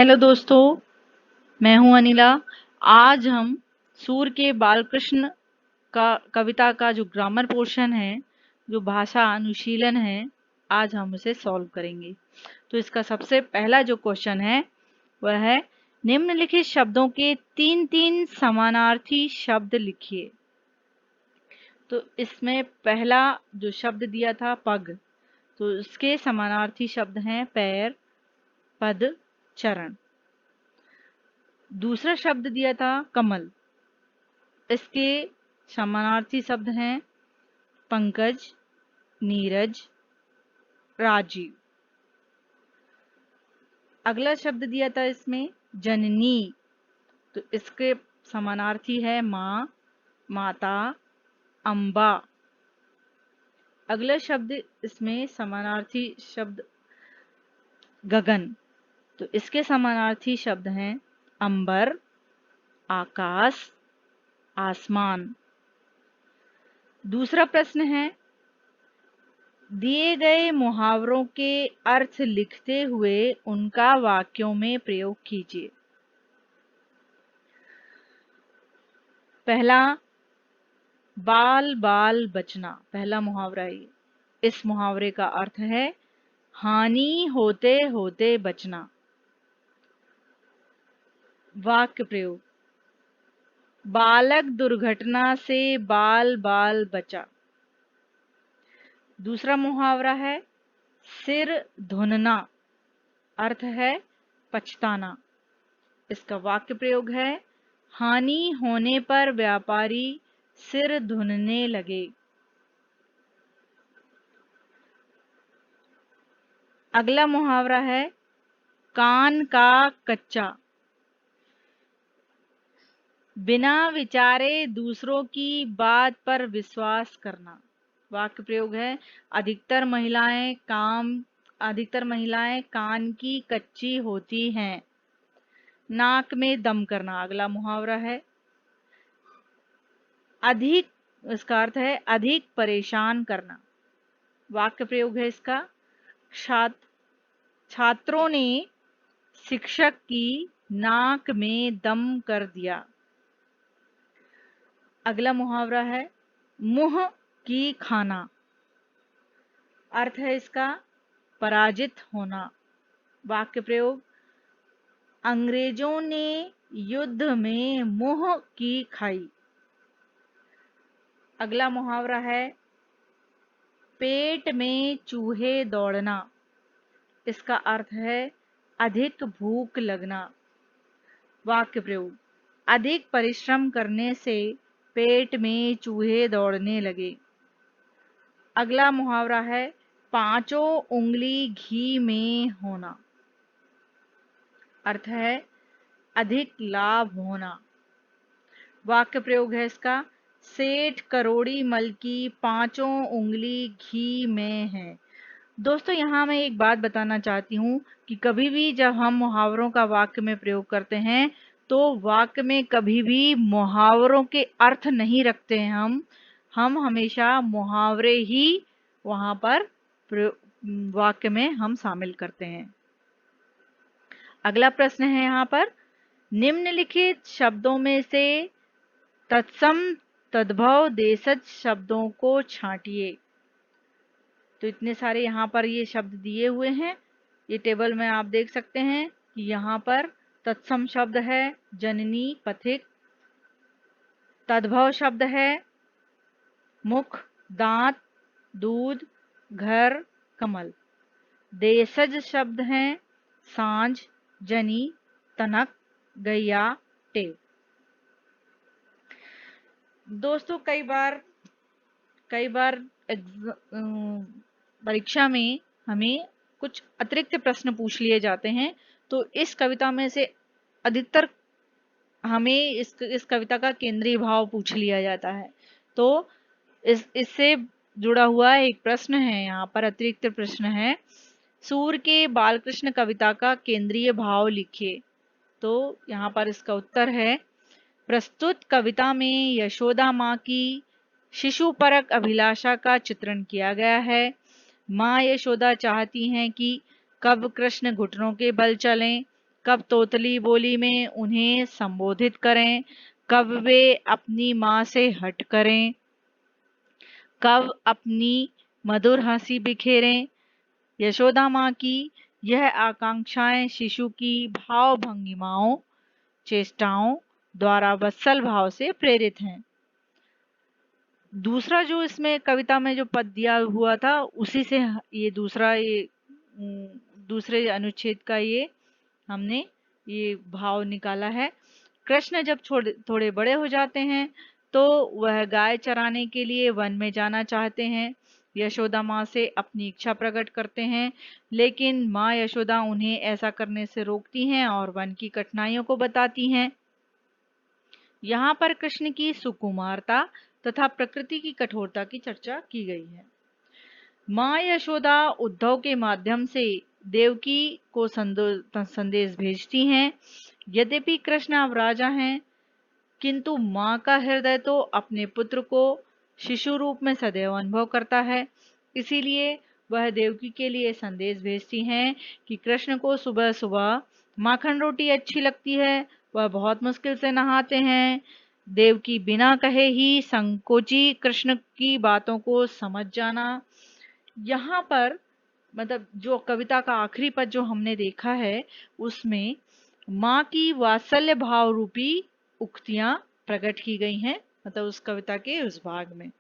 Hello दोस्तों, मैं हूं अनिला। आज हम सूर के बालकृष्ण का कविता का जो ग्रामर पोर्शन है, जो भाषा अनुशीलन है, आज हम उसे सॉल्व करेंगे। तो इसका सबसे पहला जो क्वेश्चन है वह है, निम्नलिखित शब्दों के तीन तीन समानार्थी शब्द लिखिए। तो इसमें पहला जो शब्द दिया था पग, तो इसके समानार्थी शब्द हैं पैर, पद, चरण। दूसरा शब्द दिया था कमल, इसके समानार्थी शब्द हैं पंकज, नीरज, राजीव। अगला शब्द दिया था इसमें जननी, तो इसके समानार्थी है माँ, माता, अम्बा। अगला शब्द इसमें समानार्थी शब्द गगन, तो इसके समानार्थी शब्द हैं अंबर, आकाश, आसमान। दूसरा प्रश्न है, दिए गए मुहावरों के अर्थ लिखते हुए उनका वाक्यों में प्रयोग कीजिए। पहला, बाल बाल बचना, पहला मुहावरा है। इस मुहावरे का अर्थ है हानि होते होते बचना। वाक्य प्रयोग, बालक दुर्घटना से बाल बाल बचा। दूसरा मुहावरा है सिर धुनना, अर्थ है पछताना। इसका वाक्य प्रयोग है हानि होने पर व्यापारी सिर धुनने लगे। अगला मुहावरा है कान का कच्चा, बिना विचारे दूसरों की बात पर विश्वास करना। वाक्य प्रयोग है अधिकतर महिलाएं कान की कच्ची होती हैं। नाक में दम करना अगला मुहावरा है। अधिक, इसका अर्थ है अधिक परेशान करना। वाक्य प्रयोग है इसका छात्रों ने शिक्षक की नाक में दम कर दिया। अगला मुहावरा है मुंह की खाना, अर्थ है इसका पराजित होना। वाक्य प्रयोग, अंग्रेजों ने युद्ध में मुंह की खाई। अगला मुहावरा है पेट में चूहे दौड़ना, इसका अर्थ है अधिक भूख लगना। वाक्य प्रयोग, अधिक परिश्रम करने से पेट में चूहे दौड़ने लगे। अगला मुहावरा है पांचों उंगली घी में होना, अर्थ है अधिक लाभ होना। वाक्य प्रयोग है इसका सेठ करोड़ी मल की पांचों उंगली घी में है। दोस्तों, यहाँ मैं एक बात बताना चाहती हूँ कि कभी भी जब हम मुहावरों का वाक्य में प्रयोग करते हैं तो वाक्य में कभी भी मुहावरों के अर्थ नहीं रखते हैं। हम हमेशा मुहावरे ही वहां पर वाक्य में हम शामिल करते हैं। अगला प्रश्न है यहाँ पर, निम्नलिखित शब्दों में से तत्सम तद्भव देशज शब्दों को छांटिए। तो इतने सारे यहाँ पर ये शब्द दिए हुए हैं, ये टेबल में आप देख सकते हैं कि यहाँ पर तत्सम शब्द है जननी, पथिक। तद्भव शब्द है मुख, दांत, दूध, घर, कमल। देशज शब्द हैं सांझ, जनी, तनक, गैया, टेव। दोस्तों, कई बार परीक्षा में हमें कुछ अतिरिक्त प्रश्न पूछ लिए जाते हैं, तो इस कविता में से अधिकतर हमें इस कविता का केंद्रीय भाव पूछ लिया जाता है। तो इससे जुड़ा हुआ एक प्रश्न है, यहाँ पर अतिरिक्त प्रश्न है, सूर के बालकृष्ण कविता का केंद्रीय भाव लिखिए। तो यहाँ पर इसका उत्तर है, प्रस्तुत कविता में यशोदा माँ की शिशु परक अभिलाषा का चित्रण किया गया है। माँ यशोदा चाहती हैं कि कब कृष्ण घुटनों के बल चलें कब तोतली बोली में उन्हें संबोधित करें, कब वे अपनी माँ से हट करें, कब अपनी मधुर हंसी बिखेरें। यशोदा माँ की यह आकांक्षाएं शिशु की भाव भंगिमाओं, चेष्टाओं द्वारा वत्सल भाव से प्रेरित हैं। दूसरा जो इसमें कविता में जो पद दिया हुआ था उसी से ये दूसरे अनुच्छेद का ये हमने ये भाव निकाला है। कृष्ण जब थोड़े बड़े हो जाते हैं तो वह गाय चराने के लिए वन में जाना चाहते हैं। यशोदा माँ से अपनी इच्छा प्रकट करते हैं, लेकिन माँ यशोदा उन्हें ऐसा करने से रोकती हैं और वन की कठिनाइयों को बताती हैं। यहाँ पर कृष्ण की सुकुमारता तथा प्रकृति की कठोरता की चर्चा की गई है। माँ यशोदा उद्धव के माध्यम से देवकी को संदेश भेजती हैं। यद्यपि कृष्ण अब राजा हैं, किंतु माँ का हृदय तो अपने पुत्र को शिशु रूप में सदैव अनुभव करता है। इसीलिए वह देवकी के लिए संदेश भेजती हैं कि कृष्ण को सुबह सुबह माखन रोटी अच्छी लगती है। वह बहुत मुश्किल से नहाते हैं। देवकी बिना कहे ही संकोची कृष्ण की बातों को समझ जाना। यहाँ पर मतलब जो कविता का आखिरी पद जो हमने देखा है उसमें माँ की वात्सल्य भाव रूपी उक्तियां प्रकट की गई हैं, मतलब उस कविता के उस भाग में।